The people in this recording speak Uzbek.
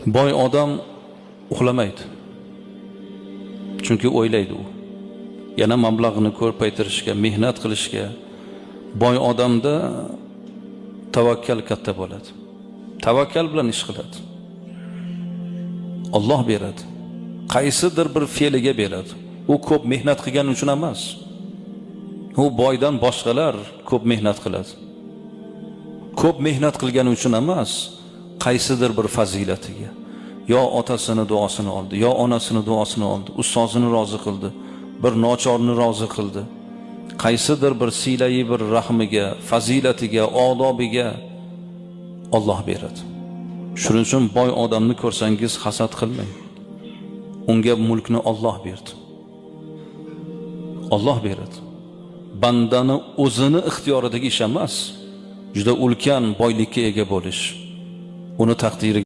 Boy odam uxlamaydi. Chunki o'ylaydi u. Yana mablag'ini ko'paytirishga, mehnat qilishga. Boy odamda tavakkal katta bo'ladi. Tavakkal bilan ish qiladi. Alloh beradi. Qaysidir bir fe'liga beradi. U ko'p mehnat qilgani uchun emas. U boydan boshqalar ko'p mehnat qiladi. Ko'p mehnat qilgani uchun emas, qaysidir bir fazilatiga. Yo otasini duosini oldi, yo onasini duosini oldi, ustozini rozi qildi, bir nochorni rozi qildi. Qaysidir bir siylai bir rahmiga, fazilatiga, odobiga Alloh beradi. Shuning uchun boy odamni ko'rsangiz hasad qilmang. Unga mulkni Alloh berdi. Alloh beradi. Bandani o'zini ixtiyoridagi ish emas, juda ulkan boylikka ega bo'lish. Uni taqdiri